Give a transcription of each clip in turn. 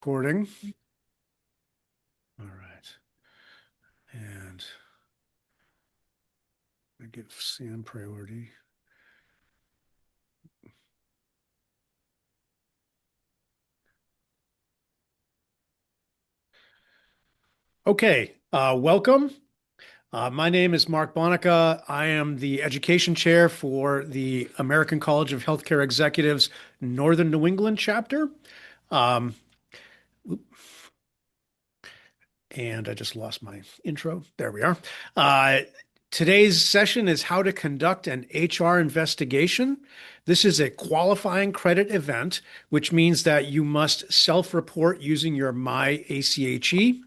Recording. All right. And I give Sam priority. Okay. Welcome. My name is Mark Bonica. I am the education chair for the American College of Healthcare Executives Northern New England chapter. Um, and I just lost my intro. There we are. Uh, Today's session is how to conduct an HR investigation. This is a qualifying credit event, which means that you must self-report using your My ACHE.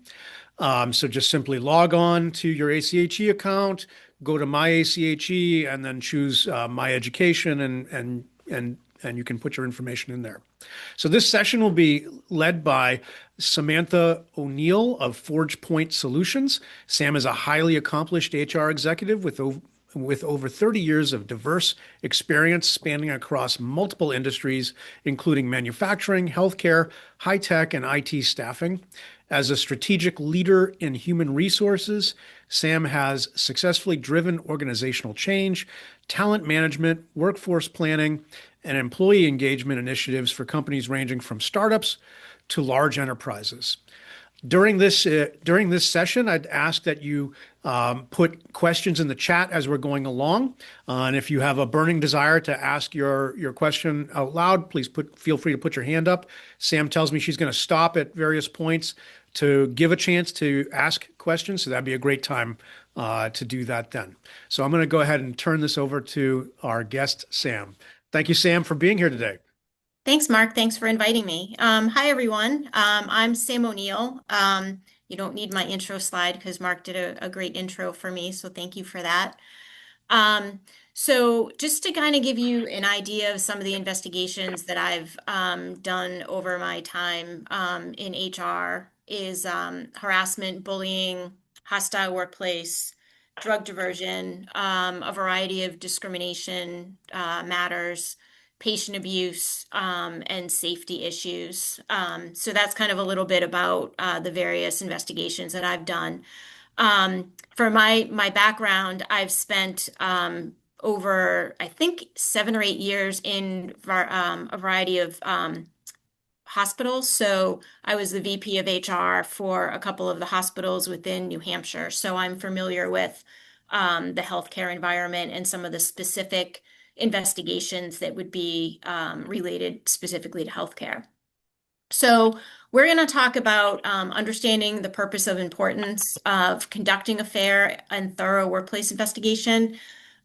So just simply log on to your ACHE account, go to My ACHE, and then choose My Education, and you can put your information in there. So this session will be led by Samantha O'Neill of ForgePoint Solutions. Sam is a highly accomplished HR executive with over 30 years of diverse experience spanning across multiple industries, including manufacturing, healthcare, high tech, and IT staffing. As a strategic leader in human resources, Sam has successfully driven organizational change, talent management, workforce planning, and employee engagement initiatives for companies ranging from startups to large enterprises. During this session, I'd ask that you put questions in the chat as we're going along. And if you have a burning desire to ask your question out loud, please feel free to put your hand up. Sam tells me she's going to stop at various points to give a chance to ask questions. So that'd be a great time to do that then. So I'm going to go ahead and turn this over to our guest, Sam. Thank you, Sam, for being here today. Thanks, Mark. Thanks for inviting me. Hi, everyone. I'm Sam O'Neill. You don't need my intro slide because Mark did a great intro for me, so thank you for that. So just to kind of give you an idea of some of the investigations that I've done over my time in HR is harassment, bullying, hostile workplace, drug diversion, a variety of discrimination matters, patient abuse, and safety issues. So that's kind of a little bit about the various investigations that I've done. For my background, I've spent over, I think, 7 or 8 years in a variety of hospitals. So I was the VP of HR for a couple of the hospitals within New Hampshire. So I'm familiar with the healthcare environment and some of the specific investigations that would be related specifically to healthcare. So we're going to talk about understanding the purpose of importance of conducting a fair and thorough workplace investigation.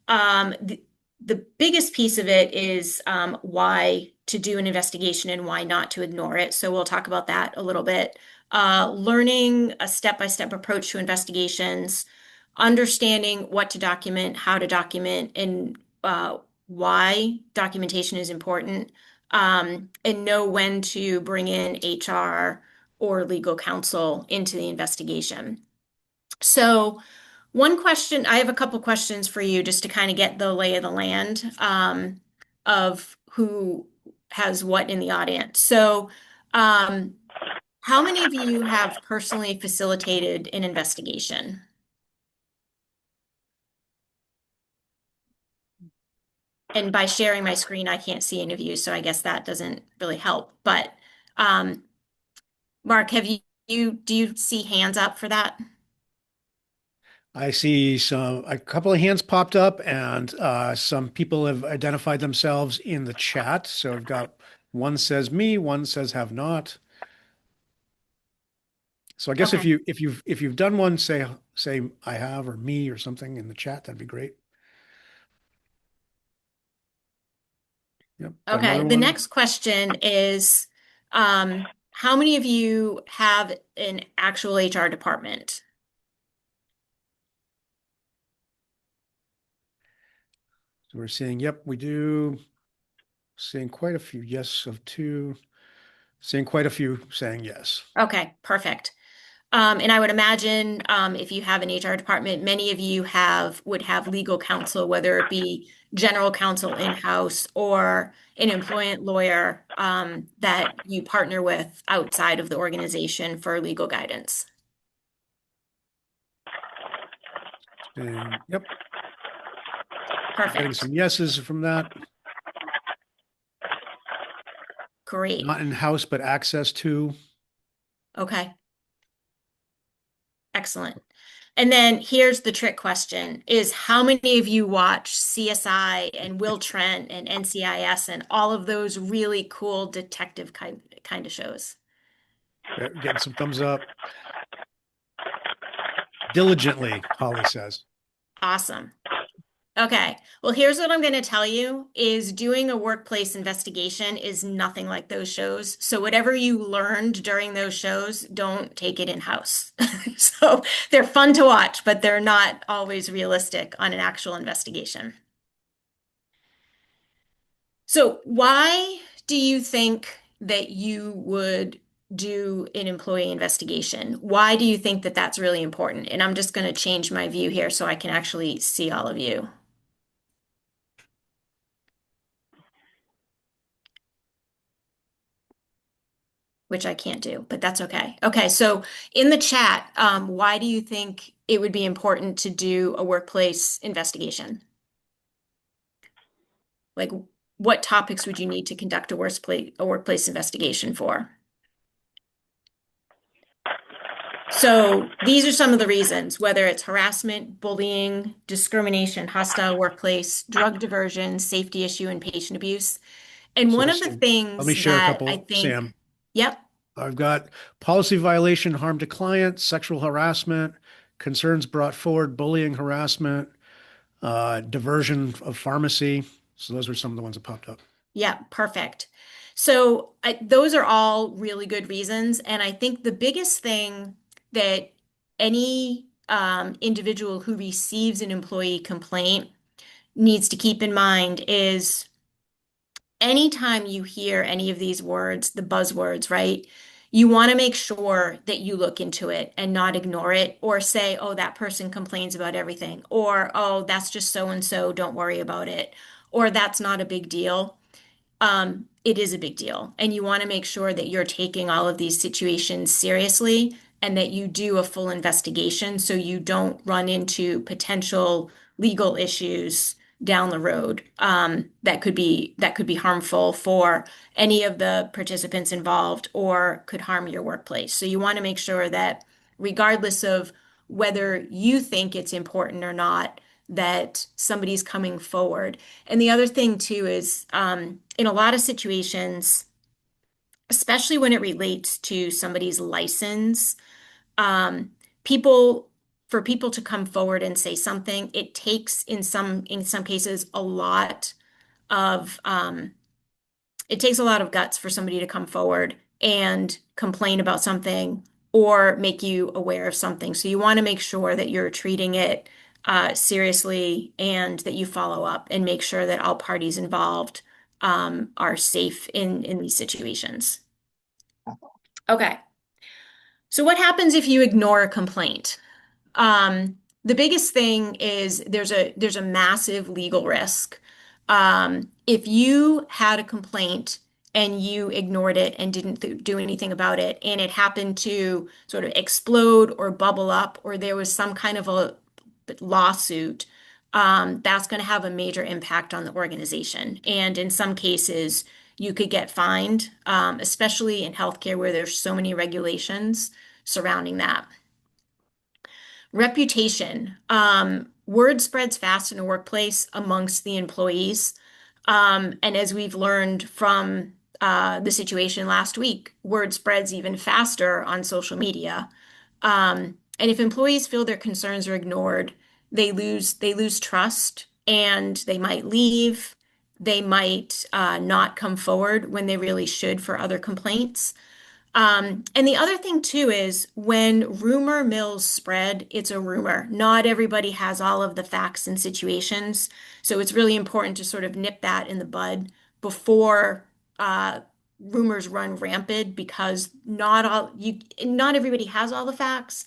The biggest piece of it is why to do an investigation and why not to ignore it. So we'll talk about that a little bit. Learning a step-by-step approach to investigations, understanding what to document, how to document, and why documentation is important, and know when to bring in HR or legal counsel into the investigation. So I have a couple questions for you just to kind of get the lay of the land of who has what in the audience. So, how many of you have personally facilitated an investigation? And by sharing my screen, I can't see any of you, so I guess that doesn't really help. But um, Mark, do you see hands up for that? I see a couple of hands popped up, and some people have identified themselves in the chat. So I've got one says me, one says have not. So I guess Okay. if you've done one, say I have or me or something in the chat, that'd be great. Yep, got Okay. another The one. next question is, how many of you have an actual HR department? So we're seeing, yep, we do. Seeing quite a few yes of two. Seeing quite a few saying yes. Okay, perfect. And I would imagine if you have an HR department, many of you would have legal counsel, whether it be general counsel in-house or an employment lawyer that you partner with outside of the organization for legal guidance. And yep, getting Perfect. some yeses from that. Great. Not in-house, but access to. Okay. Excellent. And then here's the trick question is how many of you watch CSI and Will Trent and NCIS and all of those really cool detective kind of shows? Getting some thumbs up. Diligently, Holly says. Awesome. Okay. Well, here's what I'm going to tell you is doing a workplace investigation is nothing like those shows. So whatever you learned during those shows, don't take it in-house. So they're fun to watch, but they're not always realistic on an actual investigation. So why do you think that you would do an employee investigation? Why do you think that that's really important? And I'm just going to change my view here so I can actually see all of you. Which I can't do, but that's okay. Okay, so in the chat, why do you think it would be important to do a workplace investigation? Like, what topics would you need to conduct a workplace investigation for? So these are some of the reasons, whether it's harassment, bullying, discrimination, hostile workplace, drug diversion, safety issue, and patient abuse. And one of the Let me things share a that I couple, think, Sam. yep, I've got policy violation, harm to client, sexual harassment, concerns brought forward, bullying, harassment, diversion of pharmacy. So those were some of the ones that popped up. yeah, perfect. So those are all really good reasons. And I think the biggest thing that any individual who receives an employee complaint needs to keep in mind is anytime you hear any of these words, the buzzwords, right? You want to make sure that you look into it and not ignore it or say, oh, that person complains about everything, or oh, that's just so and so, don't worry about it, or that's not a big deal. It is a big deal. And you want to make sure that you're taking all of these situations seriously and that you do a full investigation so you don't run into potential legal issues down the road that could be harmful for any of the participants involved or could harm your workplace. So you want to make sure that regardless of whether you think it's important or not, that somebody's coming forward. And the other thing too is in a lot of situations, especially when it relates to somebody's license, um, people for people to come forward and say something, it takes in some cases a lot of it takes a lot of guts for somebody to come forward and complain about something or make you aware of something. So you want to make sure that you're treating it seriously and that you follow up and make sure that all parties involved are safe in these situations. Okay. So what happens if you ignore a complaint? The biggest thing is there's a massive legal risk. If you had a complaint and you ignored it and didn't do anything about it, and it happened to sort of explode or bubble up, or there was some kind of a lawsuit, that's going to have a major impact on the organization. And in some cases, you could get fined, especially in healthcare where there's so many regulations surrounding that. Reputation. Word spreads fast in a workplace amongst the employees. And as we've learned from the situation last week, word spreads even faster on social media. And if employees feel their concerns are ignored, they lose trust and they might leave. They might not come forward when they really should for other complaints. And the other thing too is when rumor mills spread, it's a rumor. Not everybody has all of the facts and situations. So it's really important to sort of nip that in the bud before rumors run rampant because not everybody has all the facts,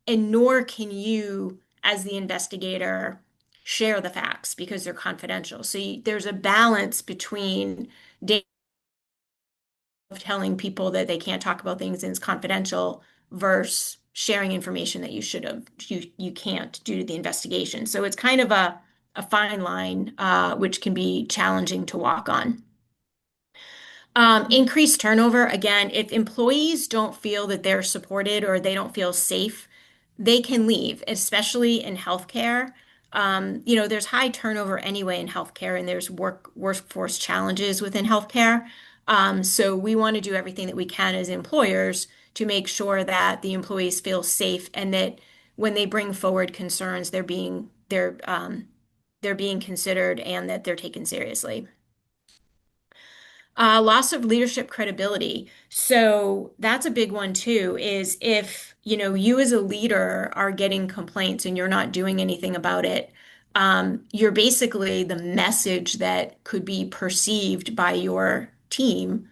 and nor can you, as the investigator, share the facts because they're confidential. So there's a balance between of telling people that they can't talk about things and it's confidential versus sharing information that you can't due to the investigation. So it's kind of a fine line, which can be challenging to walk on. Increased turnover, again, if employees don't feel that they're supported or they don't feel safe, they can leave, especially in healthcare. There's high turnover anyway in healthcare, and there's workforce challenges within healthcare. So we want to do everything that we can as employers to make sure that the employees feel safe and that when they bring forward concerns, they're being considered and that they're taken seriously. Loss of leadership credibility. So that's a big one too, is if, you as a leader are getting complaints and you're not doing anything about it, you're basically the message that could be perceived by your team,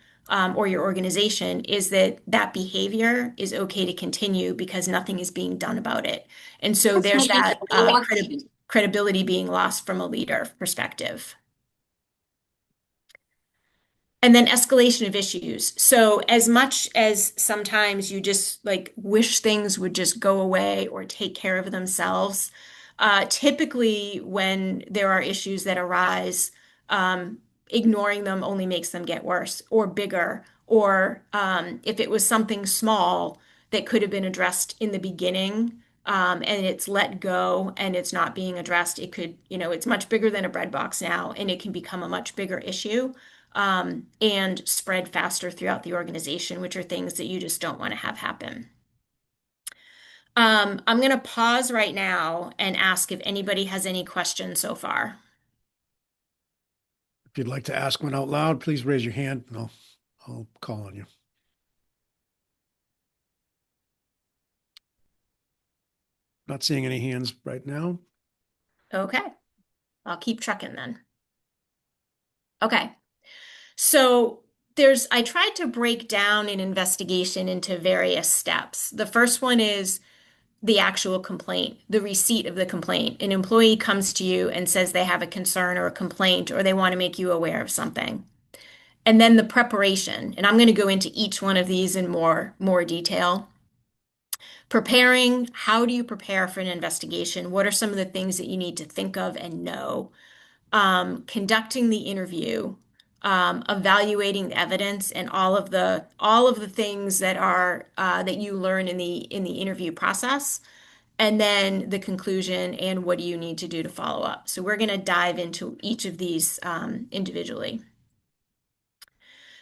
or your organization is that that behavior is okay to continue because nothing is being done about it. And so there's that credibility being lost from a leader perspective. And then escalation of issues. So as much as sometimes you just like wish things would just go away or take care of themselves, typically when there are issues that arise, ignoring them only makes them get worse or bigger. Or if it was something small that could have been addressed in the beginning, and it's let go and it's not being addressed, it could, it's much bigger than a bread box now, and it can become a much bigger issue, and spread faster throughout the organization, which are things that you just don't want to have happen. I'm going to pause right now and ask if anybody has any questions so far. If you'd like to ask one out loud, please raise your hand and I'll call on you. Not seeing any hands right now. Okay, I'll keep trucking then. Okay, so I tried to break down an investigation into various steps. The first one is the actual complaint, the receipt of the complaint. An employee comes to you and says they have a concern or a complaint, or they want to make you aware of something. And then the preparation, and I'm going to go into each one of these in more detail. Preparing, how do you prepare for an investigation? What are some of the things that you need to think of and know? Conducting the interview, evaluating the evidence, and all of the things that are that you learn in the interview process, and then the conclusion and what do you need to do to follow up. So we're going to dive into each of these individually.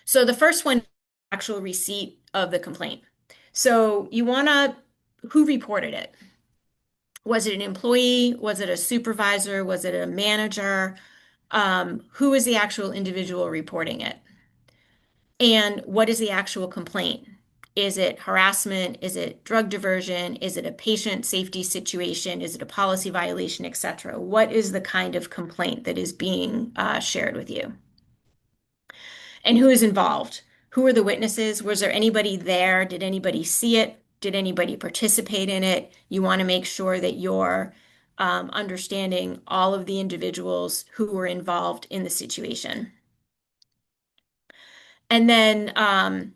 So the first one, actual receipt of the complaint. So who reported it? Was it an employee? Was it a supervisor? Was it a manager? Who is the actual individual reporting it? And what is the actual complaint? Is it harassment? Is it drug diversion? Is it a patient safety situation? Is it a policy violation, etc.? What is the kind of complaint that is being shared with you? And who is involved? Who are the witnesses? Was there anybody there? Did anybody see it? Did anybody participate in it? You want to make sure that you're understanding all of the individuals who were involved in the situation. And then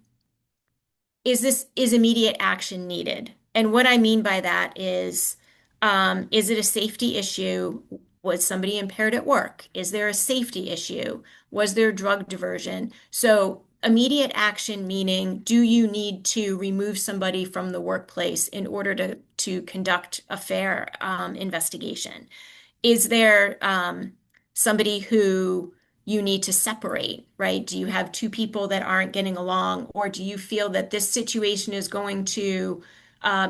is immediate action needed? And what I mean by that is it a safety issue? Was somebody impaired at work? Is there a safety issue? Was there drug diversion? So immediate action meaning, do you need to remove somebody from the workplace in order to conduct a fair investigation? Is there somebody who you need to separate, right? Do you have two people that aren't getting along, or do you feel that this situation is going to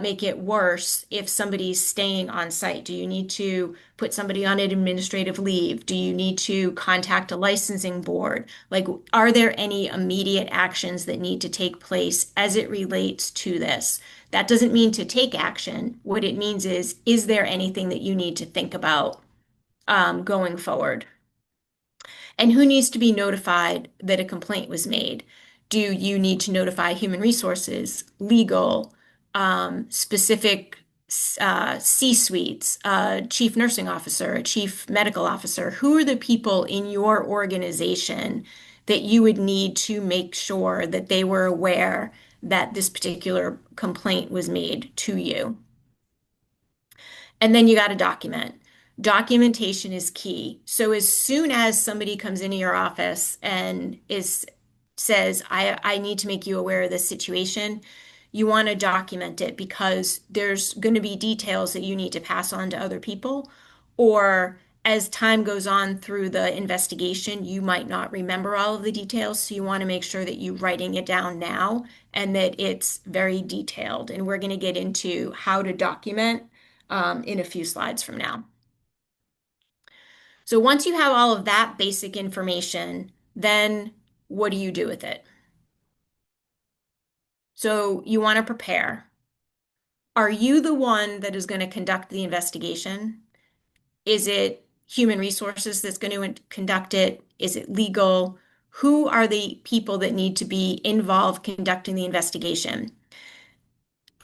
make it worse if somebody's staying on site? Do you need to put somebody on an administrative leave? Do you need to contact a licensing board? Like, are there any immediate actions that need to take place as it relates to this? That doesn't mean to take action. What it means is there anything that you need to think about going forward? And who needs to be notified that a complaint was made? Do you need to notify human resources, legal, specific C-suites, chief nursing officer, a chief medical officer? Who are the people in your organization that you would need to make sure that they were aware that this particular complaint was made to you? And then you got to document. Documentation is key. So as soon as somebody comes into your office and says, I need to make you aware of this situation, you want to document it because there's going to be details that you need to pass on to other people. Or as time goes on through the investigation, you might not remember all of the details. So you want to make sure that you're writing it down now and that it's very detailed. And we're going to get into how to document in a few slides from now. So once you have all of that basic information, then what do you do with it? So you want to prepare. Are you the one that is going to conduct the investigation? Is it human resources that's going to conduct it? Is it legal? Who are the people that need to be involved conducting the investigation?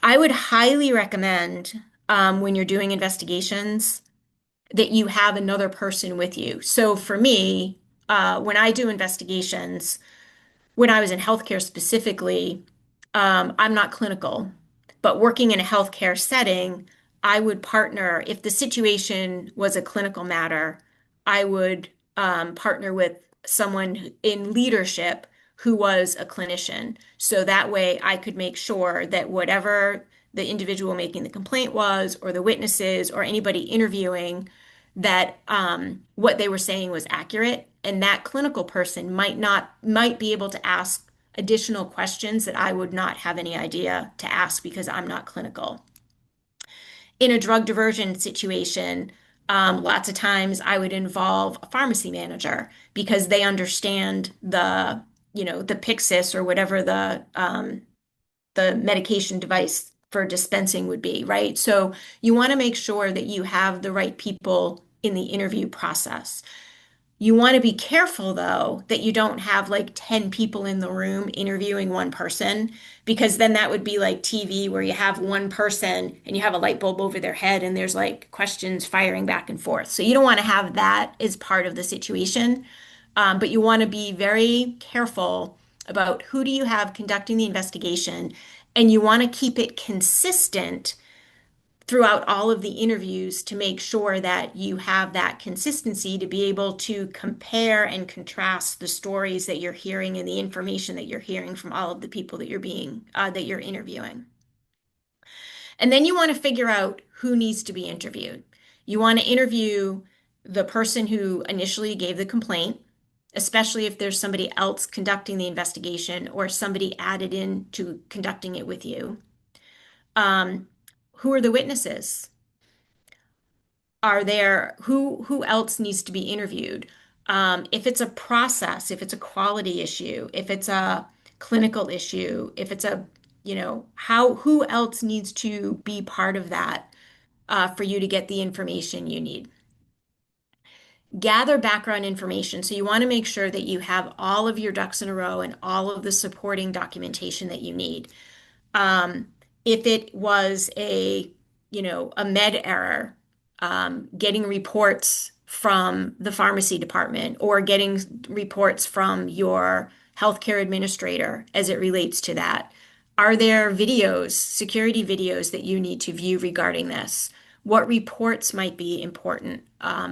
I would highly recommend when you're doing investigations that you have another person with you. So for me, when I do investigations, when I was in healthcare specifically, I'm not clinical, but working in a healthcare setting, I would partner. If the situation was a clinical matter, I would partner with someone in leadership who was a clinician. So that way I could make sure that whatever the individual making the complaint was, or the witnesses, or anybody interviewing, that what they were saying was accurate. And that clinical person might be able to ask additional questions that I would not have any idea to ask because I'm not clinical. In a drug diversion situation, lots of times I would involve a pharmacy manager because they understand the Pyxis or whatever the medication device for dispensing would be, right? So you want to make sure that you have the right people in the interview process. You want to be careful, though, that you don't have like 10 people in the room interviewing one person, because then that would be like TV where you have one person and you have a light bulb over their head and there's like questions firing back and forth. So you don't want to have that as part of the situation. But you want to be very careful about who do you have conducting the investigation, and you want to keep it consistent throughout all of the interviews to make sure that you have that consistency to be able to compare and contrast the stories that you're hearing and the information that you're hearing from all of the people that you're interviewing. And then you want to figure out who needs to be interviewed. You want to interview the person who initially gave the complaint, especially if there's somebody else conducting the investigation or somebody added in to conducting it with you. Who are the witnesses? Who else needs to be interviewed? If it's a process, if it's a quality issue, if it's a clinical issue, if it's who else needs to be part of that for you to get the information you need? Gather background information. So you want to make sure that you have all of your ducks in a row and all of the supporting documentation that you need. If it was a med error, getting reports from the pharmacy department or getting reports from your healthcare administrator as it relates to that. Are there videos, security videos that you need to view regarding this? What reports might be important?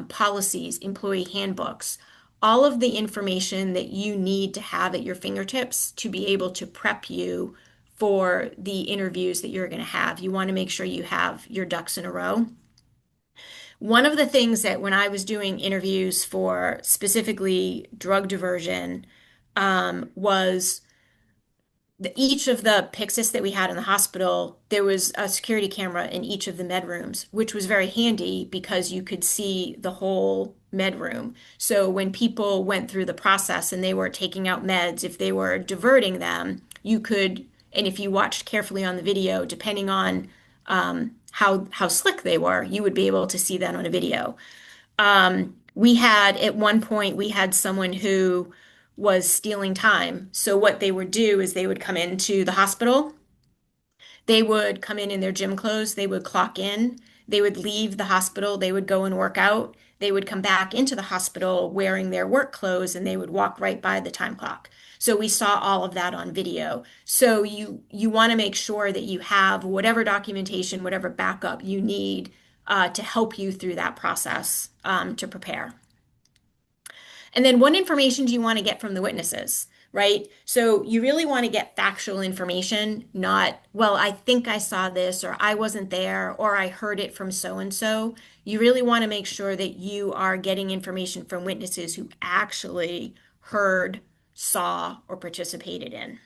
Policies, employee handbooks, all of the information that you need to have at your fingertips to be able to prep you for the interviews that you're going to have. You want to make sure you have your ducks in a row. One of the things that when I was doing interviews for specifically drug diversion was each of the Pyxis that we had in the hospital, there was a security camera in each of the med rooms, which was very handy because you could see the whole med room. So when people went through the process and they were taking out meds, if they were diverting them, you could, and if you watched carefully on the video, depending on how slick they were, you would be able to see that on a video. At one point, we had someone who was stealing time. So what they would do is they would come into the hospital. They would come in their gym clothes, they would clock in, they would leave the hospital, they would go and work out, they would come back into the hospital wearing their work clothes, and they would walk right by the time clock. So we saw all of that on video. So you want to make sure that you have whatever documentation, whatever backup you need to help you through that process to prepare. And then what information do you want to get from the witnesses, right? So you really want to get factual information, not, well, I think I saw this, or I wasn't there, or I heard it from so and so. You really want to make sure that you are getting information from witnesses who actually heard, saw, or participated in.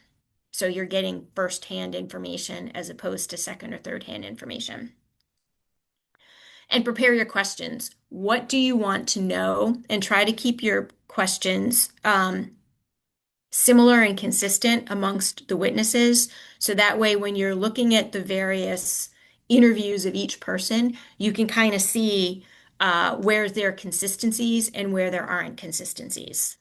So you're getting firsthand information as opposed to second or third hand information. And prepare your questions. What do you want to know? And try to keep your questions similar and consistent amongst the witnesses. So that way, when you're looking at the various interviews of each person, you can kind of see where there are consistencies and where there aren't consistencies.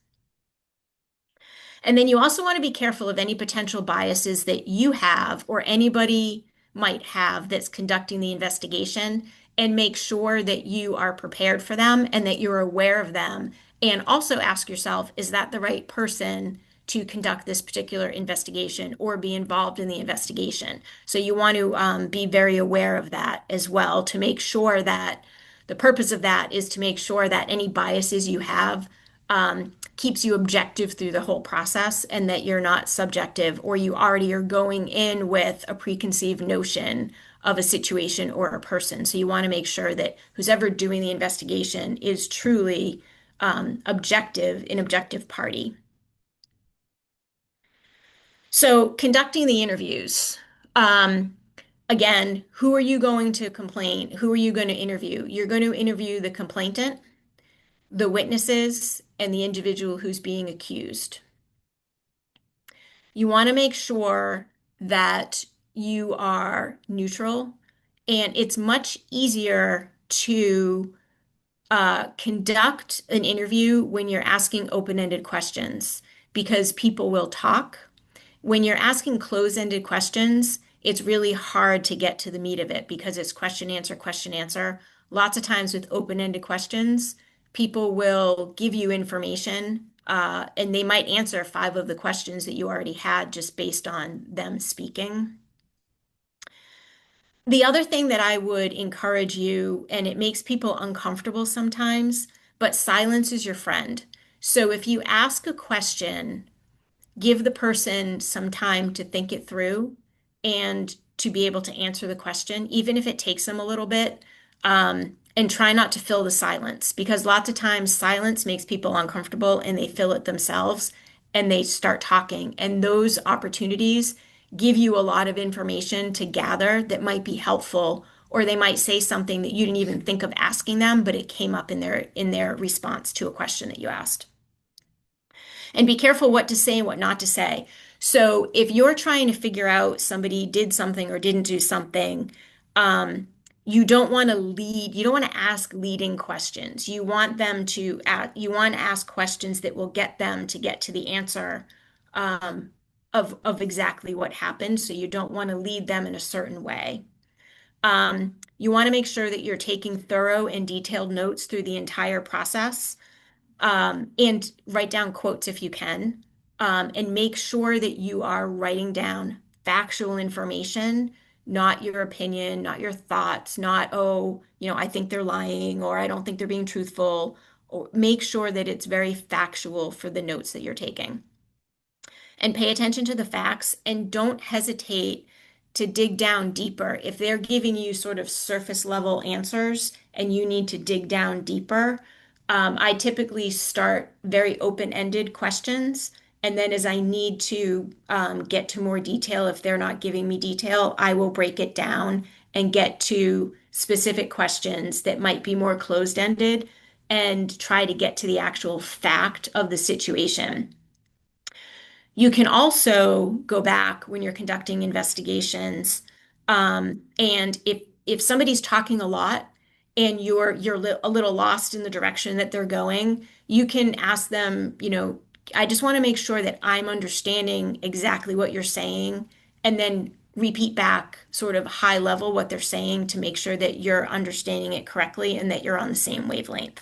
And then you also want to be careful of any potential biases that you have or anybody might have that's conducting the investigation, and make sure that you are prepared for them and that you're aware of them. And also ask yourself, is that the right person to conduct this particular investigation or be involved in the investigation? So you want to be very aware of that as well, to make sure that the purpose of that is to make sure that any biases you have keeps you objective through the whole process, and that you're not subjective, or you already are going in with a preconceived notion of a situation or a person. So you want to make sure that who's ever doing the investigation is truly objective, an objective party. So conducting the interviews. Again, who are you going to complain? Who are you going to interview? You're going to interview the complainant, the witnesses, and the individual who's being accused. You want to make sure that you are neutral, and it's much easier to conduct an interview when you're asking open-ended questions because people will talk. When you're asking closed-ended questions, it's really hard to get to the meat of it because it's question, answer, question, answer. Lots of times with open-ended questions, people will give you information and they might answer 5 of the questions that you already had just based on them speaking. The other thing that I would encourage you, and it makes people uncomfortable sometimes, but silence is your friend. So if you ask a question, give the person some time to think it through and to be able to answer the question, even if it takes them a little bit. And try not to fill the silence, because lots of times silence makes people uncomfortable and they fill it themselves and they start talking. And those opportunities give you a lot of information to gather that might be helpful, or they might say something that you didn't even think of asking them, but it came up in their response to a question that you asked. And be careful what to say and what not to say. So if you're trying to figure out somebody did something or didn't do something, you don't want to lead, you don't want to ask leading questions. You want to ask questions that will get them to get to the answer of exactly what happened. So you don't want to lead them in a certain way. You want to make sure that you're taking thorough and detailed notes through the entire process, and write down quotes if you can, and make sure that you are writing down factual information, not your opinion, not your thoughts, not, oh, I think they're lying, or I don't think they're being truthful. Or make sure that it's very factual for the notes that you're taking. And pay attention to the facts, and don't hesitate to dig down deeper. If they're giving you sort of surface level answers and you need to dig down deeper, I typically start very open-ended questions. And then as I need to get to more detail, if they're not giving me detail, I will break it down and get to specific questions that might be more closed-ended and try to get to the actual fact of the situation. You can also go back when you're conducting investigations, and if somebody's talking a lot and you're a little lost in the direction that they're going, you can ask them, I just want to make sure that I'm understanding exactly what you're saying and then repeat back sort of high level what they're saying to make sure that you're understanding it correctly and that you're on the same wavelength.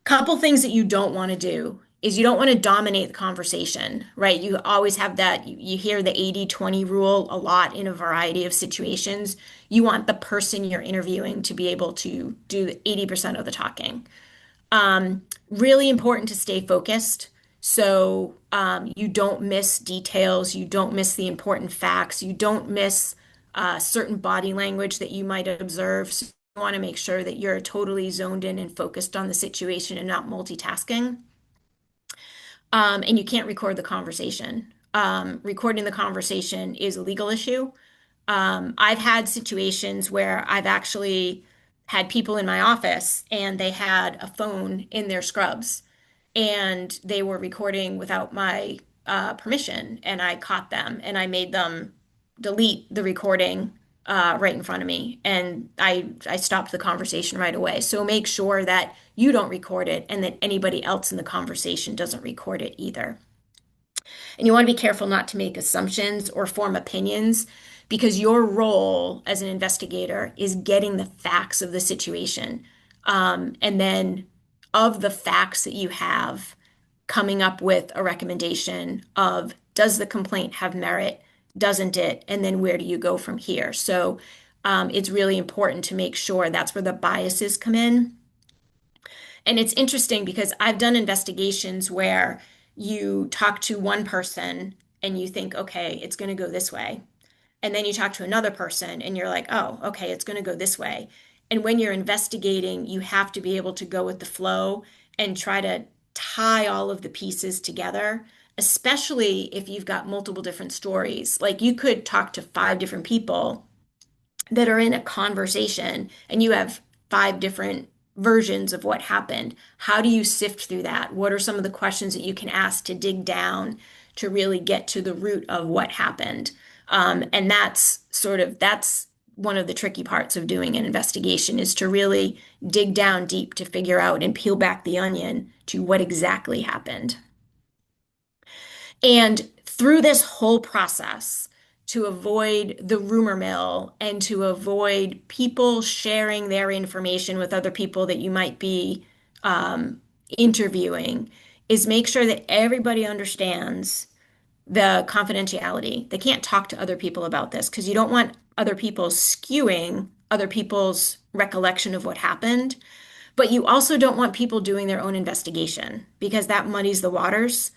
Couple things that you don't want to do is you don't want to dominate the conversation, right? You always have that, you hear the 80-20 rule a lot in a variety of situations. You want the person you're interviewing to be able to do 80% of the talking. Really important to stay focused. So you don't miss details, you don't miss the important facts, you don't miss certain body language that you might observe. So you want to make sure that you're totally zoned in and focused on the situation and not multitasking. And you can't record the conversation. Recording the conversation is a legal issue. I've had situations where I've actually had people in my office and they had a phone in their scrubs and they were recording without my permission, and I caught them and I made them delete the recording right in front of me, and I stopped the conversation right away. So make sure that you don't record it and that anybody else in the conversation doesn't record it either. And you want to be careful not to make assumptions or form opinions because your role as an investigator is getting the facts of the situation. And then, of the facts that you have, coming up with a recommendation of does the complaint have merit? Doesn't it? And then where do you go from here? So it's really important to make sure that's where the biases come in. And it's interesting because I've done investigations where you talk to one person and you think, okay, it's going to go this way. And then you talk to another person and you're like, oh, okay, it's going to go this way. And when you're investigating, you have to be able to go with the flow and try to tie all of the pieces together, especially if you've got multiple different stories. Like you could talk to five different people that are in a conversation and you have five different versions of what happened. How do you sift through that? What are some of the questions that you can ask to dig down to really get to the root of what happened? And that's one of the tricky parts of doing an investigation is to really dig down deep to figure out and peel back the onion to what exactly happened. And through this whole process, to avoid the rumor mill and to avoid people sharing their information with other people that you might be interviewing, is make sure that everybody understands the confidentiality. They can't talk to other people about this because you don't want other people skewing other people's recollection of what happened. But you also don't want people doing their own investigation because that muddies the waters.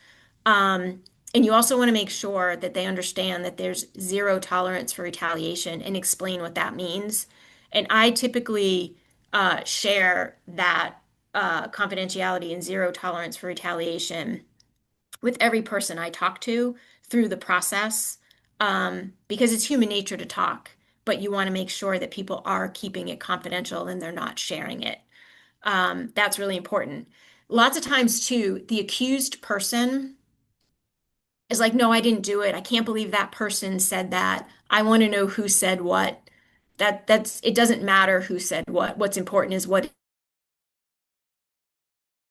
And you also want to make sure that they understand that there's zero tolerance for retaliation and explain what that means. And I typically share that confidentiality and zero tolerance for retaliation with every person I talk to through the process because it's human nature to talk, but you want to make sure that people are keeping it confidential and they're not sharing it. That's really important. Lots of times, too, the accused person is like, no, I didn't do it. I can't believe that person said that. I want to know who said what. That's it doesn't matter who said what. What's important is what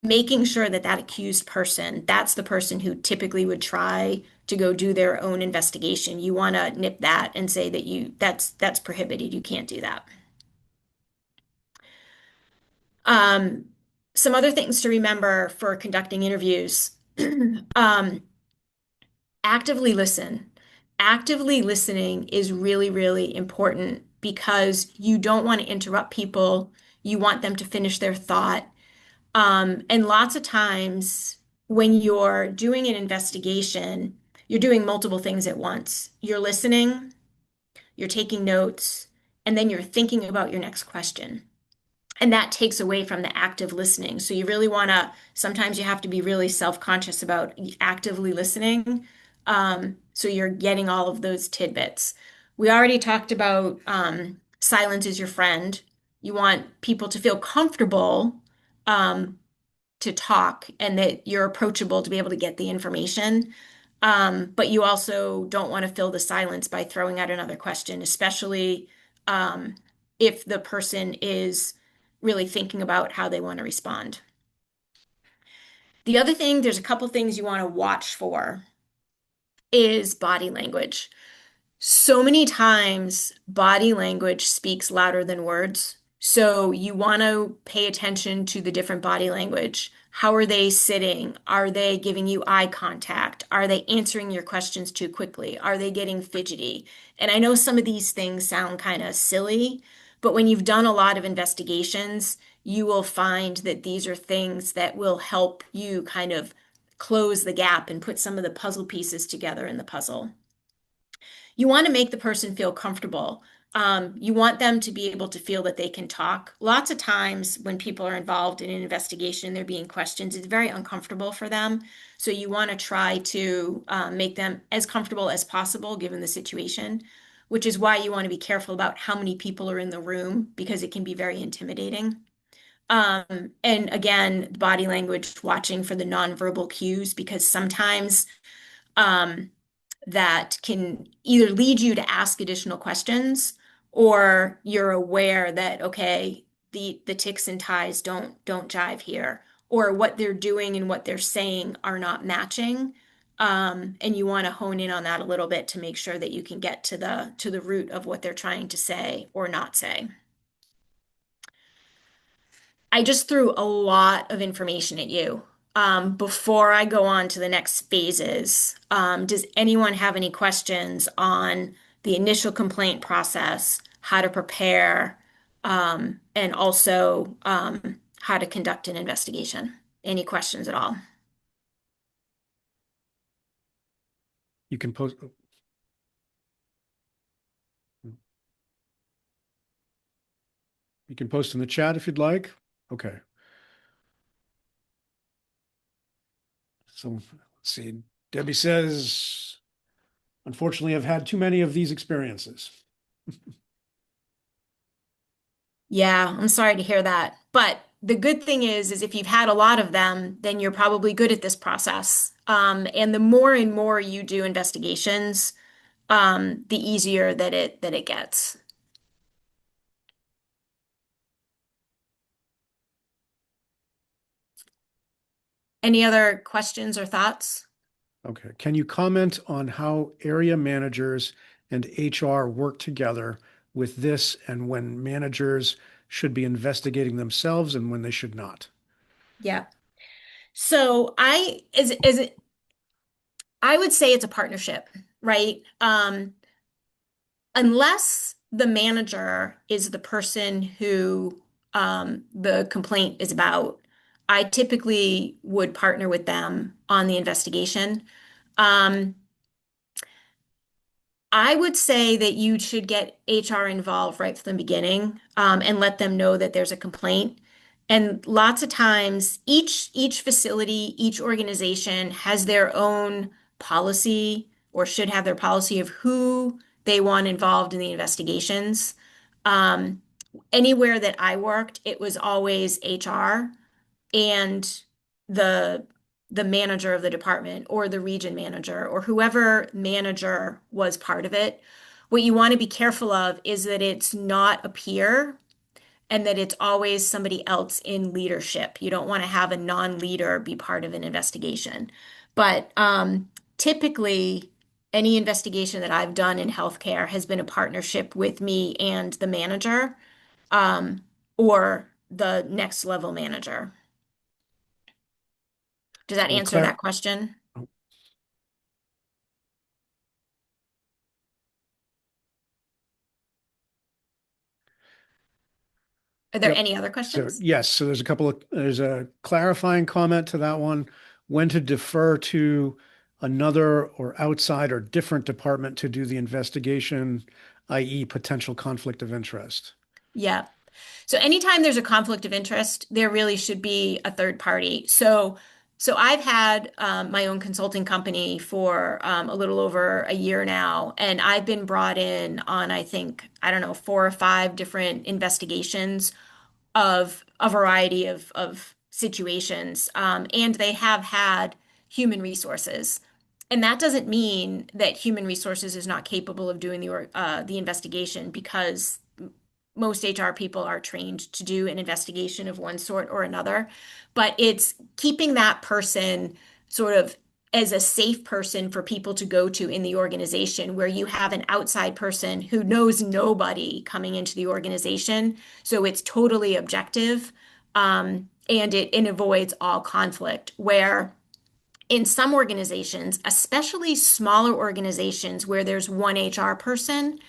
making sure that that accused person, that's the person who typically would try to go do their own investigation. You want to nip that and say that that's prohibited. You can't do that. Um, some other things to remember for conducting interviews. um, Actively listen. Actively listening is really, really important because you don't want to interrupt people. You want them to finish their thought. And lots of times when you're doing an investigation, you're doing multiple things at once. You're listening, you're taking notes, and then you're thinking about your next question. And that takes away from the active listening. So you really want to, sometimes you have to be really self-conscious about actively listening. So you're getting all of those tidbits. We already talked about silence is your friend. You want people to feel comfortable um, to talk and that you're approachable to be able to get the information. But you also don't want to fill the silence by throwing out another question, especially um, if the person is really thinking about how they want to respond. The other thing, there's a couple things you want to watch for is body language. So many times, body language speaks louder than words. So you want to pay attention to the different body language. How are they sitting? Are they giving you eye contact? Are they answering your questions too quickly? Are they getting fidgety? And I know some of these things sound kind of silly, but when you've done a lot of investigations, you will find that these are things that will help you kind of close the gap and put some of the puzzle pieces together in the puzzle. You want to make the person feel comfortable. You want them to be able to feel that they can talk. Lots of times when people are involved in an investigation, they're being questioned, it's very uncomfortable for them. So you want to try to make them as comfortable as possible given the situation, which is why you want to be careful about how many people are in the room because it can be very intimidating. And again, body language, watching for the nonverbal cues because sometimes um, that can either lead you to ask additional questions or you're aware that okay, the ticks and ties don't jive here or what they're doing and what they're saying are not matching. And you want to hone in on that a little bit to make sure that you can get to the root of what they're trying to say or not say. I just threw a lot of information at you. Before I go on to the next phases, does anyone have any questions on the initial complaint process, how to prepare, and also how to conduct an investigation? Any questions at all? You can post. You can post in the chat if you'd like. Okay. So let's see. Debbie says, unfortunately, I've had too many of these experiences. Yeah, I'm sorry to hear that. But the good thing is if you've had a lot of them, then you're probably good at this process. And the more and more you do investigations, the easier that it gets. Any other questions or thoughts? Okay. Can you comment on how area managers and HR work together with this and when managers should be investigating themselves and when they should not? Yeah. So I would say it's a partnership, right? Unless the manager is the person who the complaint is about, I typically would partner with them on the investigation. Um, I would say that you should get HR involved right from the beginning, and let them know that there's a complaint. And lots of times, each facility, each organization has their own policy or should have their policy of who they want involved in the investigations. Um, Anywhere that I worked, it was always HR and the the manager of the department or the region manager or whoever manager was part of it. What you want to be careful of is that it's not a peer and that it's always somebody else in leadership. You don't want to have a non-leader be part of an investigation. But typically, any investigation that I've done in healthcare has been a partnership with me and the manager, um, or the next level manager. Does that So answer that question? Are there Yep. any other So questions? yes, so there's a clarifying comment to that one. When to defer to another or outside or different department to do the investigation, i.e. potential conflict of interest. Yeah. So anytime there's a conflict of interest, there really should be a third party. So I've had my own consulting company for a little over a year now, and I've been brought in on, I think, I don't know, 4 or 5 different investigations of a variety of situations. And they have had human resources. And that doesn't mean that human resources is not capable of doing the investigation because most HR people are trained to do an investigation of one sort or another, but it's keeping that person sort of as a safe person for people to go to in the organization, where you have an outside person who knows nobody coming into the organization. So it's totally objective, and it avoids all conflict. Where in some organizations, especially smaller organizations where there's one HR person,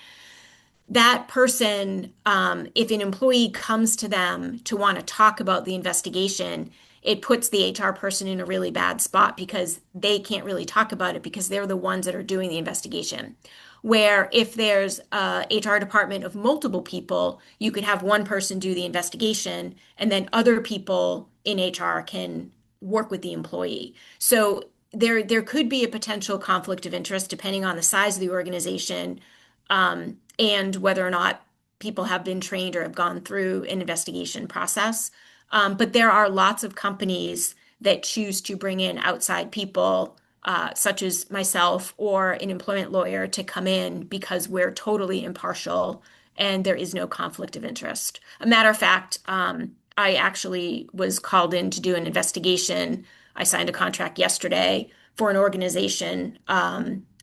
that person, if an employee comes to them to want to talk about the investigation, it puts the HR person in a really bad spot because they can't really talk about it because they're the ones that are doing the investigation. Where if there's a HR department of multiple people, you could have one person do the investigation and then other people in HR can work with the employee. So there could be a potential conflict of interest depending on the size of the organization, and whether or not people have been trained or have gone through an investigation process. But there are lots of companies that choose to bring in outside people, such as myself or an employment lawyer, to come in because we're totally impartial and there is no conflict of interest. A matter of fact, I actually was called in to do an investigation. I signed a contract yesterday for an organization,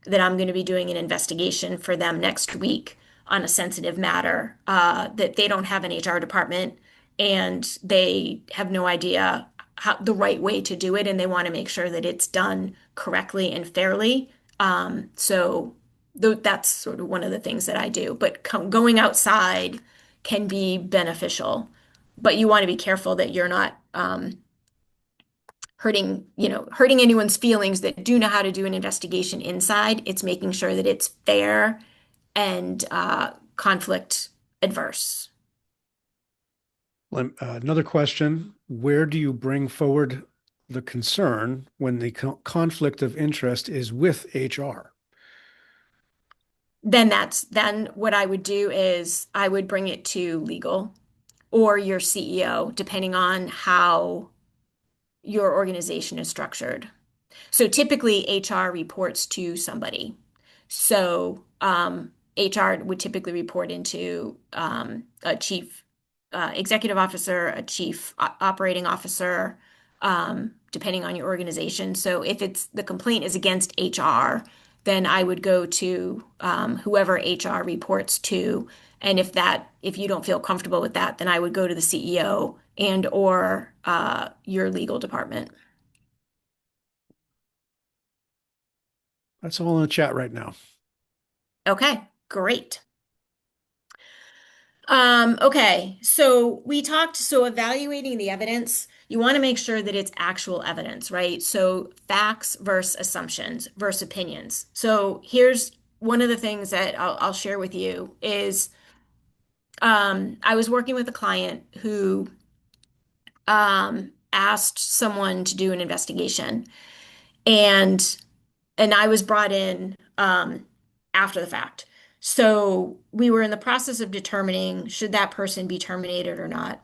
that I'm going to be doing an investigation for them next week on a sensitive matter, that they don't have an HR department and they have no idea how the right way to do it, and they want to make sure that it's done correctly and fairly. So that's sort of one of the things that I do. But going outside can be beneficial, but you want to be careful that you're not hurting anyone's feelings that do know how to do an investigation inside. It's making sure that it's fair and conflict adverse. Another question, where do you bring forward the concern when the conflict of interest is with HR? Then what I would do is I would bring it to legal or your CEO, depending on how your organization is structured. So typically HR reports to somebody. So HR would typically report into a chief executive officer, a chief operating officer, depending on your organization. So if the complaint is against HR, then I would go to whoever HR reports to. And if you don't feel comfortable with that, then I would go to the CEO and or your legal department. That's all in the chat right now. Okay, great. Okay, so evaluating the evidence, you want to make sure that it's actual evidence, right? So facts versus assumptions versus opinions. So here's one of the things that I'll share with you is I was working with a client who asked someone to do an investigation, and I was brought in after the fact. So we were in the process of determining should that person be terminated or not.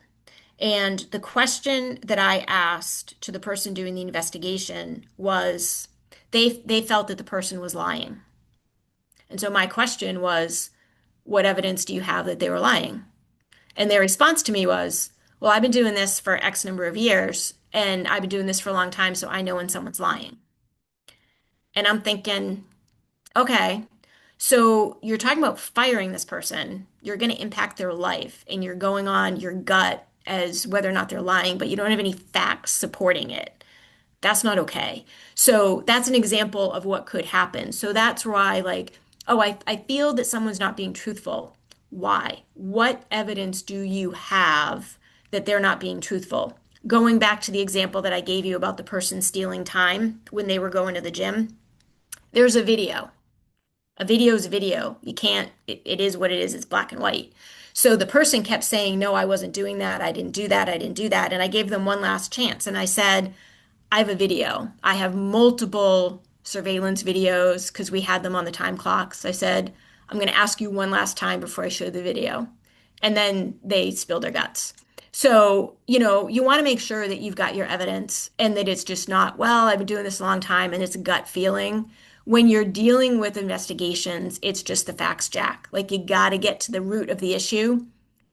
And the question that I asked to the person doing the investigation was, they felt that the person was lying. And so my question was, what evidence do you have that they were lying? And their response to me was, well, I've been doing this for X number of years, and I've been doing this for a long time, so I know when someone's lying. And I'm thinking, okay, so you're talking about firing this person. You're going to impact their life, and you're going on your gut as whether or not they're lying, but you don't have any facts supporting it. That's not okay. So that's an example of what could happen. So that's why, like, oh, I feel that someone's not being truthful. Why? What evidence do you have that they're not being truthful? Going back to the example that I gave you about the person stealing time when they were going to the gym, there's a video. A video is a video. You can't, it is what it is. It's black and white. So the person kept saying, no, I wasn't doing that. I didn't do that. I didn't do that. And I gave them one last chance. And I said, I have a video. I have multiple surveillance videos because we had them on the time clocks. I said, I'm going to ask you one last time before I show the video. And then they spilled their guts. So, you want to make sure that you've got your evidence and that it's just not, well, I've been doing this a long time and it's a gut feeling. When you're dealing with investigations, it's just the facts, Jack. Like, you got to get to the root of the issue.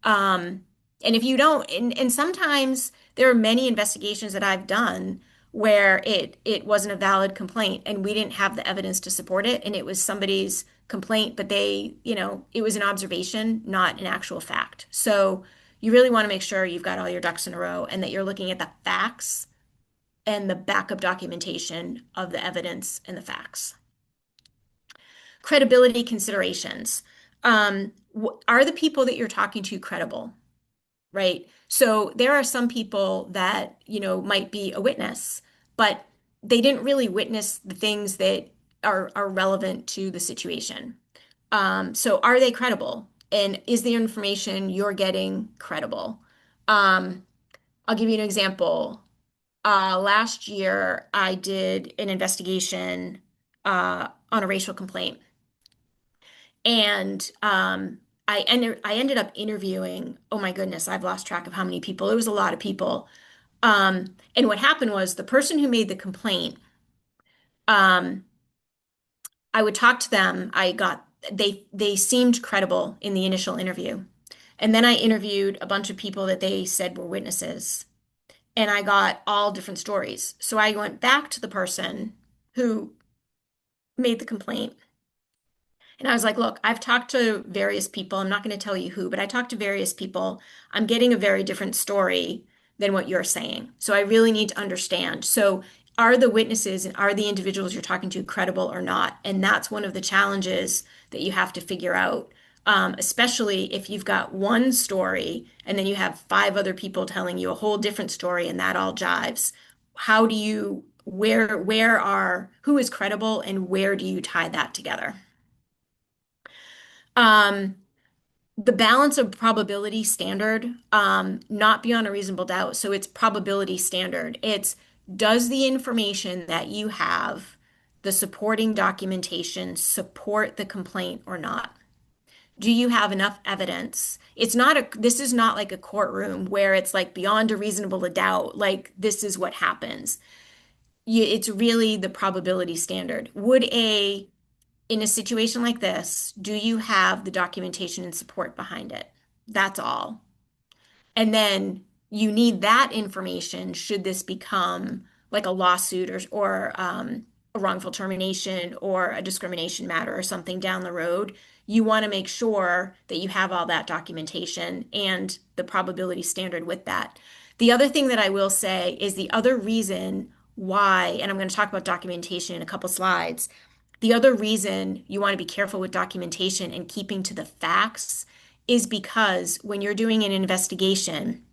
And if you don't, and sometimes there are many investigations that I've done where it wasn't a valid complaint and we didn't have the evidence to support it, and it was somebody's complaint, but it was an observation, not an actual fact. So you really want to make sure you've got all your ducks in a row and that you're looking at the facts and the backup documentation of the evidence and the facts. Credibility considerations. Are the people that you're talking to credible? Right? So there are some people that, might be a witness, but they didn't really witness the things that are relevant to the situation. So are they credible? And is the information you're getting credible? I'll give you an example. Last year, I did an investigation on a racial complaint. And I ended up interviewing, oh my goodness, I've lost track of how many people. It was a lot of people. And what happened was the person who made the complaint, um, I would talk to them. They seemed credible in the initial interview. And then I interviewed a bunch of people that they said were witnesses. And I got all different stories. So I went back to the person who made the complaint. And I was like, look, I've talked to various people. I'm not going to tell you who, but I talked to various people. I'm getting a very different story than what you're saying. So I really need to understand. So are the witnesses and are the individuals you're talking to credible or not? And that's one of the challenges that you have to figure out, especially if you've got one story and then you have five other people telling you a whole different story and that all jives. How do you, who is credible and where do you tie that together? Um, the balance of probability standard, not beyond a reasonable doubt. So it's probability standard. It's does the information that you have, the supporting documentation, support the complaint or not? Do you have enough evidence? This is not like a courtroom where it's like beyond a reasonable doubt, like this is what happens. It's really the probability standard. In a situation like this, do you have the documentation and support behind it? That's all. And then you need that information should this become like a lawsuit or a wrongful termination or a discrimination matter or something down the road. You want to make sure that you have all that documentation and the probability standard with that. The other thing that I will say is the other reason why, and I'm going to talk about documentation in a couple slides. The other reason you want to be careful with documentation and keeping to the facts is because when you're doing an investigation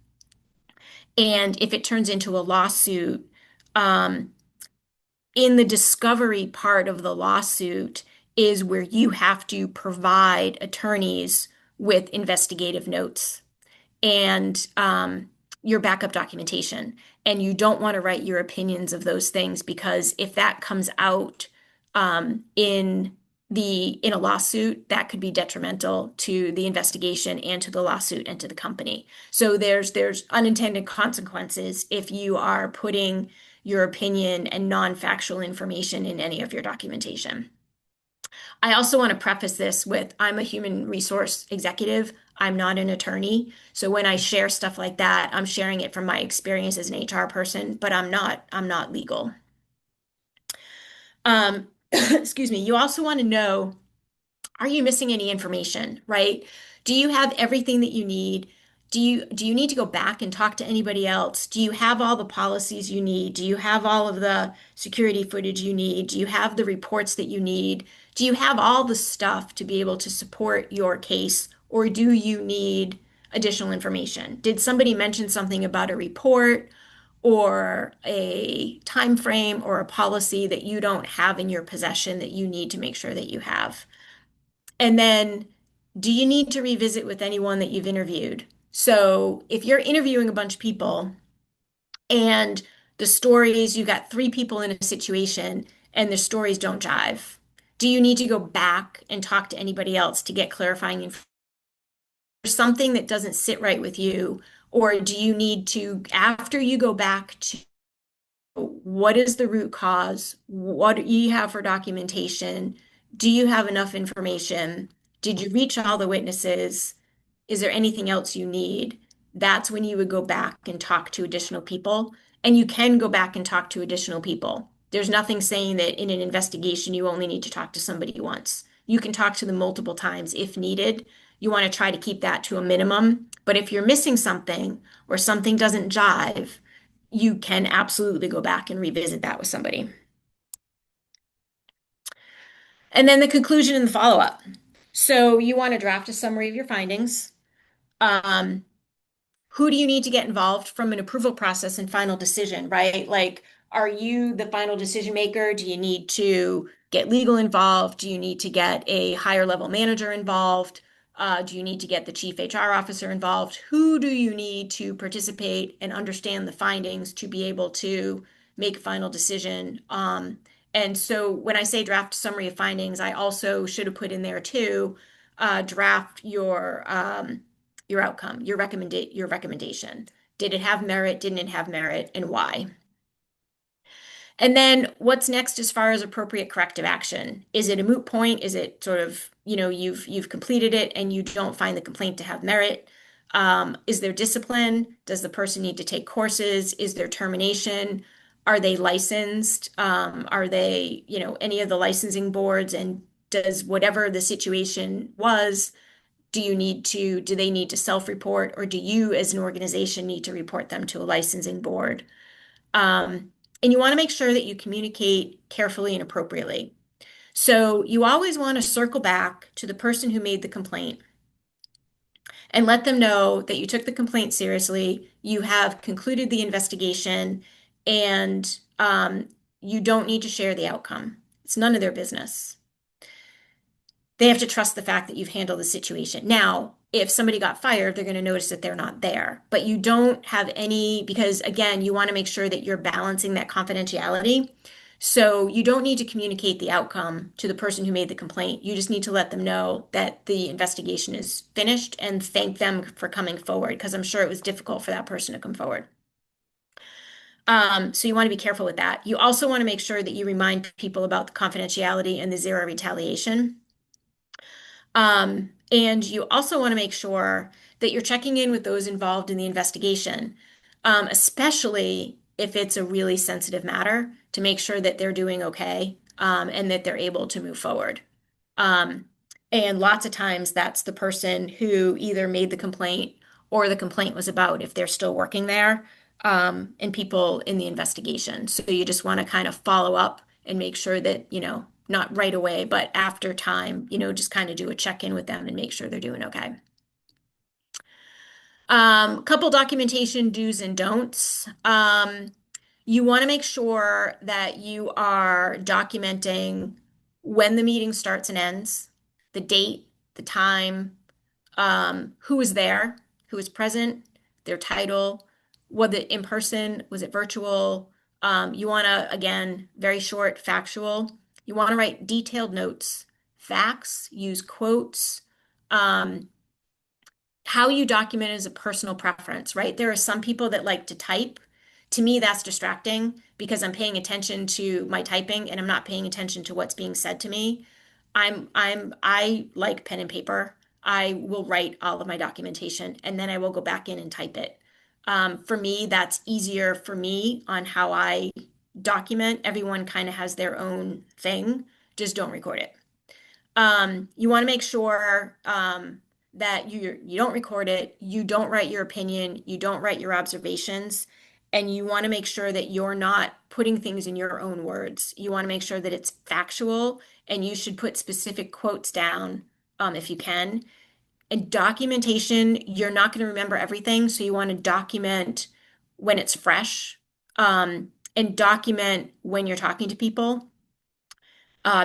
and if it turns into a lawsuit, um, in the discovery part of the lawsuit is where you have to provide attorneys with investigative notes and your backup documentation. And you don't want to write your opinions of those things because if that comes out in a lawsuit, that could be detrimental to the investigation and to the lawsuit and to the company. So there's unintended consequences if you are putting your opinion and non-factual information in any of your documentation. I also want to preface this with I'm a human resource executive. I'm not an attorney. So when I share stuff like that, I'm sharing it from my experience as an HR person, but I'm not legal. Excuse me. You also want to know, are you missing any information, right? Do you have everything that you need? Do you need to go back and talk to anybody else? Do you have all the policies you need? Do you have all of the security footage you need? Do you have the reports that you need? Do you have all the stuff to be able to support your case, or do you need additional information? Did somebody mention something about a report or a time frame or a policy that you don't have in your possession that you need to make sure that you have? And then, do you need to revisit with anyone that you've interviewed? So, if you're interviewing a bunch of people and the stories, you got three people in a situation and the stories don't jive, do you need to go back and talk to anybody else to get clarifying information? Something that doesn't sit right with you? Or do you need to, after you go back to what is the root cause? What do you have for documentation? Do you have enough information? Did you reach all the witnesses? Is there anything else you need? That's when you would go back and talk to additional people. And you can go back and talk to additional people. There's nothing saying that in an investigation you only need to talk to somebody once. You can talk to them multiple times if needed. You want to try to keep that to a minimum. But if you're missing something or something doesn't jive, you can absolutely go back and revisit that with somebody. And then the conclusion and the follow-up. So you want to draft a summary of your findings. Um, who do you need to get involved from an approval process and final decision, right? Like, are you the final decision maker? Do you need to get legal involved? Do you need to get a higher level manager involved? Do you need to get the chief HR officer involved? Who do you need to participate and understand the findings to be able to make a final decision? And so when I say draft summary of findings, I also should have put in there too, draft your outcome, your recommendation. Did it have merit? Didn't it have merit? And why? And then what's next as far as appropriate corrective action? Is it a moot point? Is it sort of, you've completed it and you don't find the complaint to have merit? Is there discipline? Does the person need to take courses? Is there termination? Are they licensed? Are they, any of the licensing boards? And does whatever the situation was, do they need to self-report, or do you as an organization need to report them to a licensing board? And you want to make sure that you communicate carefully and appropriately. So you always want to circle back to the person who made the complaint and let them know that you took the complaint seriously, you have concluded the investigation, and you don't need to share the outcome. It's none of their business. They have to trust the fact that you've handled the situation. Now, if somebody got fired, they're going to notice that they're not there. But you don't have any, because again, you want to make sure that you're balancing that confidentiality. So you don't need to communicate the outcome to the person who made the complaint. You just need to let them know that the investigation is finished and thank them for coming forward, because I'm sure it was difficult for that person to come forward. So you want to be careful with that. You also want to make sure that you remind people about the confidentiality and the zero retaliation. And you also want to make sure that you're checking in with those involved in the investigation, especially if it's a really sensitive matter, to make sure that they're doing okay, and that they're able to move forward. And lots of times that's the person who either made the complaint or the complaint was about, if they're still working there, and people in the investigation. So you just want to kind of follow up and make sure that, not right away, but after time, just kind of do a check-in with them and make sure they're doing okay. Couple documentation do's and don'ts. You want to make sure that you are documenting when the meeting starts and ends, the date, the time, who was there, who was present, their title, was it in person, was it virtual? You want to, again, very short, factual. You want to write detailed notes, facts, use quotes. How you document is a personal preference, right? There are some people that like to type. To me, that's distracting because I'm paying attention to my typing and I'm not paying attention to what's being said to me. I like pen and paper. I will write all of my documentation and then I will go back in and type it. For me, that's easier for me on how I document. Everyone kind of has their own thing. Just don't record it. You want to make sure that you don't record it, you don't write your opinion, you don't write your observations, and you want to make sure that you're not putting things in your own words. You want to make sure that it's factual, and you should put specific quotes down if you can. And documentation, you're not going to remember everything, so you want to document when it's fresh, and document when you're talking to people,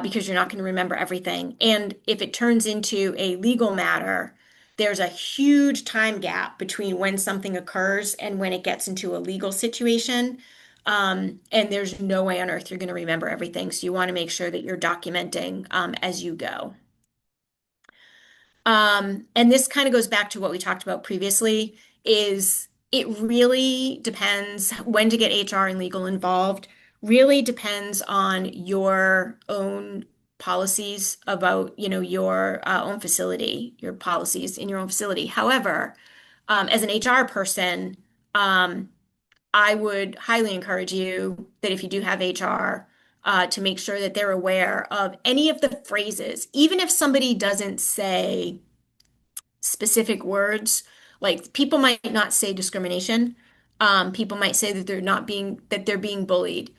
because you're not going to remember everything. And if it turns into a legal matter, there's a huge time gap between when something occurs and when it gets into a legal situation. And there's no way on earth you're going to remember everything. So you want to make sure that you're documenting as you go. And this kind of goes back to what we talked about previously, is it really depends when to get HR and legal involved, really depends on your own policies about, your own facility, your policies in your own facility. However, as an HR person, um, I would highly encourage you that if you do have HR, to make sure that they're aware of any of the phrases, even if somebody doesn't say specific words. Like people might not say discrimination. People might say that they're being bullied.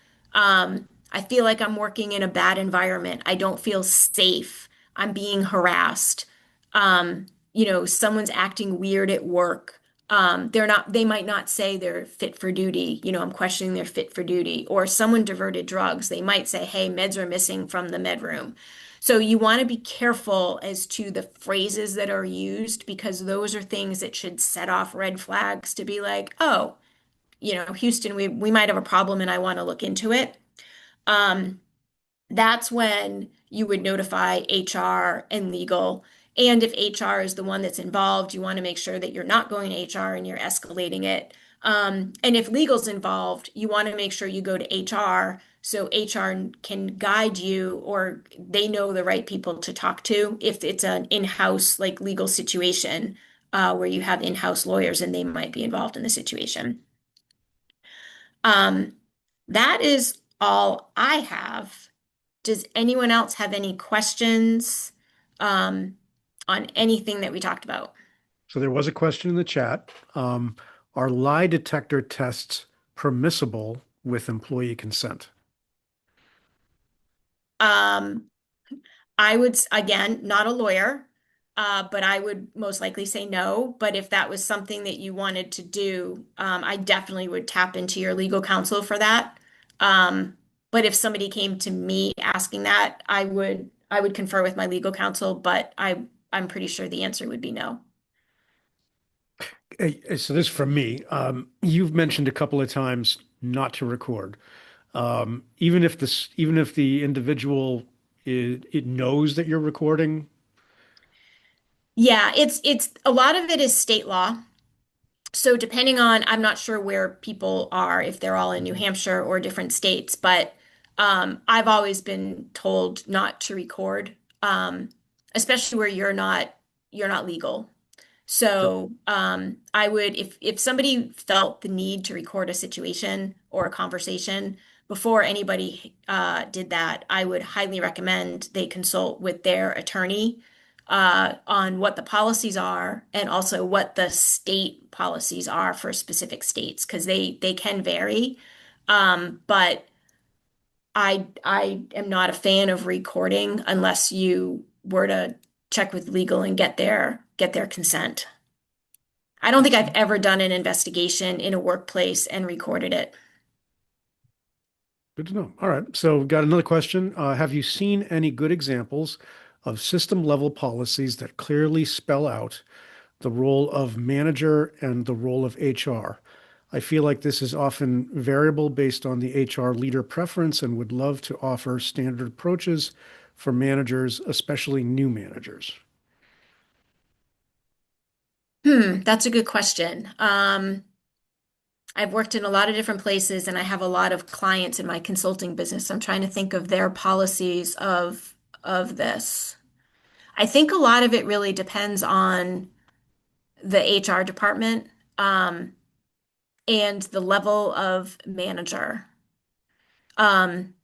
I feel like I'm working in a bad environment. I don't feel safe. I'm being harassed. Someone's acting weird at work. They might not say they're fit for duty. I'm questioning their fit for duty. Or someone diverted drugs. They might say, hey, meds are missing from the med room. So you want to be careful as to the phrases that are used because those are things that should set off red flags to be like, oh, Houston, we might have a problem and I want to look into it. Um, that's when you would notify HR and legal. And if HR is the one that's involved, you want to make sure that you're not going to HR and you're escalating it. And if legal's involved, you want to make sure you go to HR so HR can guide you or they know the right people to talk to if it's an in-house like legal situation where you have in-house lawyers and they might be involved in the situation. Um, that is all I have. Does anyone else have any questions um, on anything that we talked about? So there was a question in the chat. Are lie detector tests permissible with employee consent? Um, I would, again, not a lawyer, but I would most likely say no. But if that was something that you wanted to do, I definitely would tap into your legal counsel for that. But if somebody came to me asking that, I would confer with my legal counsel, but I'm pretty sure the answer would be no. So this is from me. You've mentioned a couple of times not to record. Even if the individual it knows that you're recording. Yeah, it's a lot of it is state law. So depending on, I'm not sure where people are, if they're all in New Hampshire or different states, but I've always been told not to record, especially where you're not legal. Sure. So I would, if somebody felt the need to record a situation or a conversation before anybody did that, I would highly recommend they consult with their attorney on what the policies are and also what the state policies are for specific states because they can vary. But I am not a fan of recording unless you were to check with legal and get their consent. I don't think I've ever done an investigation in a workplace and recorded it. Good to know. All right. So we've got another question. Have you seen any good examples of system level policies that clearly spell out the role of manager and the role of HR? I feel like this is often variable based on the HR leader preference and would love to offer standard approaches for managers, especially new managers. That's a good question. I've worked in a lot of different places and I have a lot of clients in my consulting business. I'm trying to think of their policies of this. I think a lot of it really depends on the HR department, and the level of manager. Um,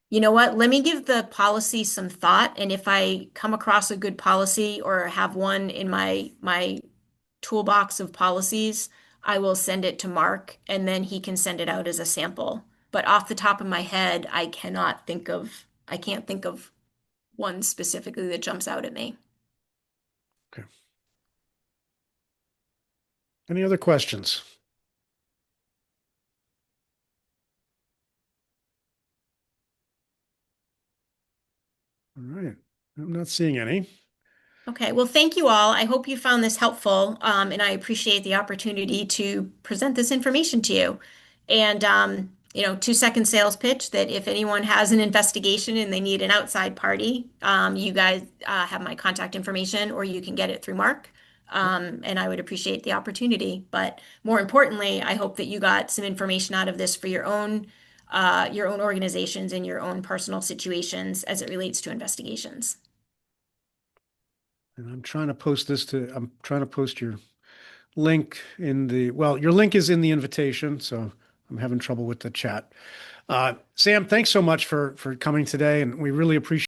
you know what? Let me give the policy some thought, and if I come across a good policy or have one in my toolbox of policies, I will send it to Mark, and then he can send it out as a sample. But off the top of my head, I can't think of one specifically that jumps out at me. Okay. Any other questions? All right. I'm not seeing any. Okay, well, thank you all. I hope you found this helpful, and I appreciate the opportunity to present this information to you. And 2-second sales pitch that if anyone has an investigation and they need an outside party, you guys have my contact information, or you can get it through Mark. And I would appreciate the opportunity. But more importantly, I hope that you got some information out of this for your own your own organizations and your own personal situations as it relates to investigations. And I'm trying to post your link in your link is in the invitation, so I'm having trouble with the chat. Sam, thanks so much for coming today, and we really appreciate